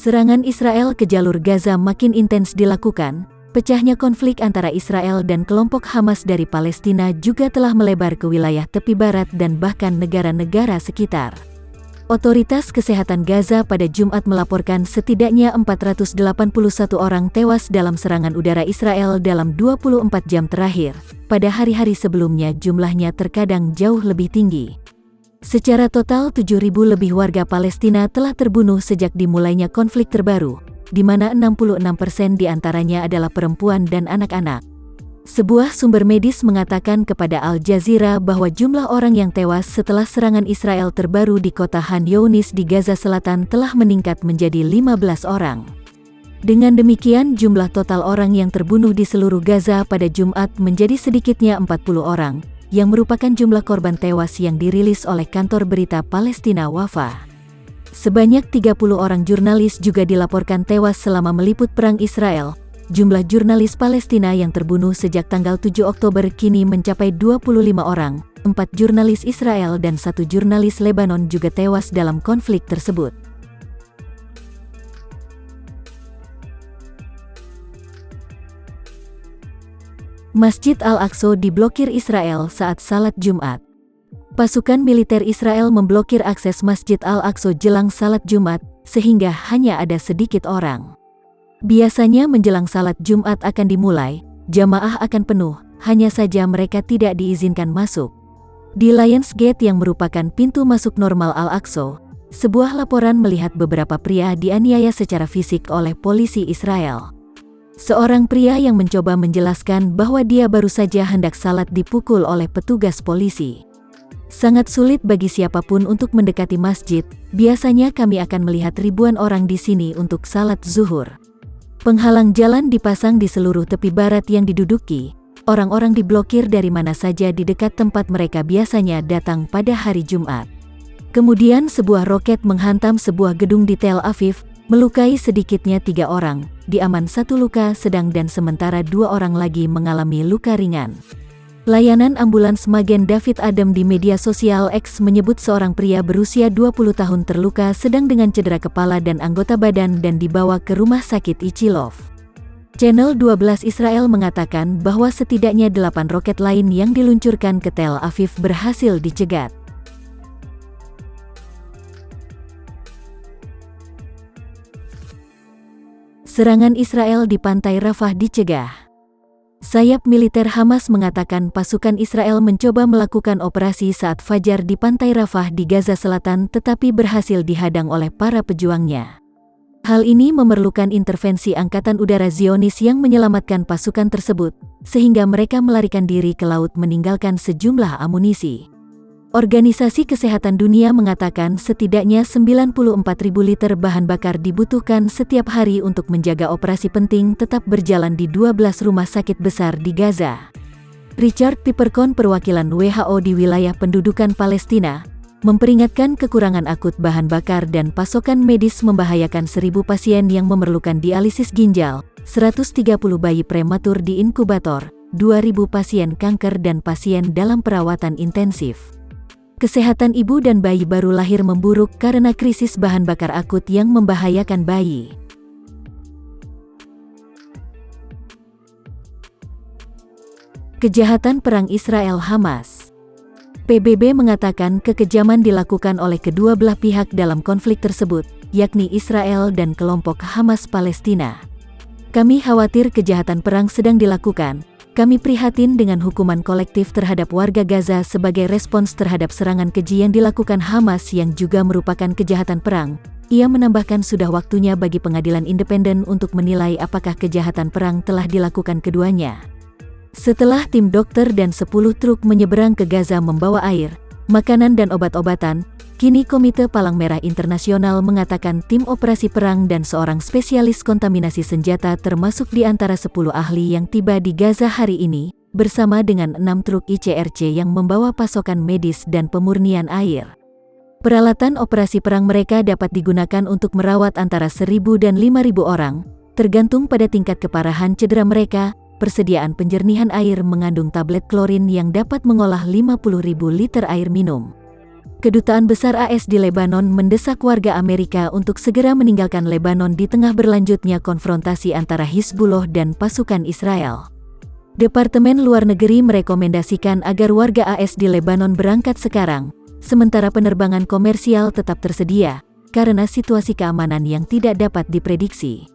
Serangan Israel ke jalur Gaza makin intens dilakukan. Pecahnya konflik antara Israel dan kelompok Hamas dari Palestina juga telah melebar ke wilayah tepi barat dan bahkan negara-negara sekitar. Otoritas Kesehatan Gaza pada Jumat melaporkan setidaknya 481 orang tewas dalam serangan udara Israel dalam 24 jam terakhir. Pada hari-hari sebelumnya jumlahnya terkadang jauh lebih tinggi. Secara total 7.000 lebih warga Palestina telah terbunuh sejak dimulainya konflik terbaru, di mana 66% diantaranya adalah perempuan dan anak-anak. Sebuah sumber medis mengatakan kepada Al Jazeera bahwa jumlah orang yang tewas setelah serangan Israel terbaru di kota Khan Younis di Gaza Selatan telah meningkat menjadi 15 orang. Dengan demikian jumlah total orang yang terbunuh di seluruh Gaza pada Jumat menjadi sedikitnya 40 orang, yang merupakan jumlah korban tewas yang dirilis oleh kantor berita Palestina Wafa. Sebanyak 30 orang jurnalis juga dilaporkan tewas selama meliput perang Israel. Jumlah jurnalis Palestina yang terbunuh sejak tanggal 7 Oktober kini mencapai 25 orang. 4 jurnalis Israel dan 1 jurnalis Lebanon juga tewas dalam konflik tersebut. Masjid Al-Aqsa diblokir Israel saat salat Jumat. Pasukan militer Israel memblokir akses Masjid Al-Aqsa jelang salat Jumat, sehingga hanya ada sedikit orang. Biasanya menjelang salat Jumat akan dimulai, jamaah akan penuh, hanya saja mereka tidak diizinkan masuk. Di Lions Gate yang merupakan pintu masuk normal Al-Aqsa, sebuah laporan melihat beberapa pria dianiaya secara fisik oleh polisi Israel. Seorang pria yang mencoba menjelaskan bahwa dia baru saja hendak salat dipukul oleh petugas polisi. Sangat sulit bagi siapapun untuk mendekati masjid, biasanya kami akan melihat ribuan orang di sini untuk salat zuhur. Penghalang jalan dipasang di seluruh tepi barat yang diduduki, orang-orang diblokir dari mana saja di dekat tempat mereka biasanya datang pada hari Jumat. Kemudian sebuah roket menghantam sebuah gedung di Tel Aviv, melukai sedikitnya 3 orang, di Aman 1 luka sedang dan sementara 2 orang lagi mengalami luka ringan. Layanan ambulans Magen David Adom di media sosial X menyebut seorang pria berusia 20 tahun terluka sedang dengan cedera kepala dan anggota badan dan dibawa ke rumah sakit Ichilov. Channel 12 Israel mengatakan bahwa setidaknya 8 roket lain yang diluncurkan ke Tel Aviv berhasil dicegat. Serangan Israel di pantai Rafah dicegah. Sayap militer Hamas mengatakan pasukan Israel mencoba melakukan operasi saat fajar di pantai Rafah di Gaza Selatan tetapi berhasil dihadang oleh para pejuangnya. Hal ini memerlukan intervensi Angkatan Udara Zionis yang menyelamatkan pasukan tersebut, sehingga mereka melarikan diri ke laut meninggalkan sejumlah amunisi. Organisasi Kesehatan Dunia mengatakan setidaknya 94.000 liter bahan bakar dibutuhkan setiap hari untuk menjaga operasi penting tetap berjalan di 12 rumah sakit besar di Gaza. Richard Pippercorn, perwakilan WHO di wilayah pendudukan Palestina, memperingatkan kekurangan akut bahan bakar dan pasokan medis membahayakan 1.000 pasien yang memerlukan dialisis ginjal, 130 bayi prematur di inkubator, 2.000 pasien kanker dan pasien dalam perawatan intensif. Kesehatan ibu dan bayi baru lahir memburuk karena krisis bahan bakar akut yang membahayakan bayi. Kejahatan perang Israel-Hamas. PBB mengatakan kekejaman dilakukan oleh kedua belah pihak dalam konflik tersebut, yakni Israel dan kelompok Hamas Palestina. Kami khawatir kejahatan perang sedang dilakukan. Kami prihatin dengan hukuman kolektif terhadap warga Gaza sebagai respons terhadap serangan keji yang dilakukan Hamas yang juga merupakan kejahatan perang. Ia menambahkan sudah waktunya bagi pengadilan independen untuk menilai apakah kejahatan perang telah dilakukan keduanya. Setelah tim dokter dan 10 truk menyeberang ke Gaza membawa air, makanan dan obat-obatan, kini Komite Palang Merah Internasional mengatakan tim operasi perang dan seorang spesialis kontaminasi senjata termasuk di antara 10 ahli yang tiba di Gaza hari ini, bersama dengan 6 truk ICRC yang membawa pasokan medis dan pemurnian air. Peralatan operasi perang mereka dapat digunakan untuk merawat antara 1.000 dan 5.000 orang, tergantung pada tingkat keparahan cedera mereka. Persediaan penjernihan air mengandung tablet klorin yang dapat mengolah 50.000 liter air minum. Kedutaan Besar AS di Lebanon mendesak warga Amerika untuk segera meninggalkan Lebanon di tengah berlanjutnya konfrontasi antara Hizbullah dan pasukan Israel. Departemen Luar Negeri merekomendasikan agar warga AS di Lebanon berangkat sekarang, sementara penerbangan komersial tetap tersedia, karena situasi keamanan yang tidak dapat diprediksi.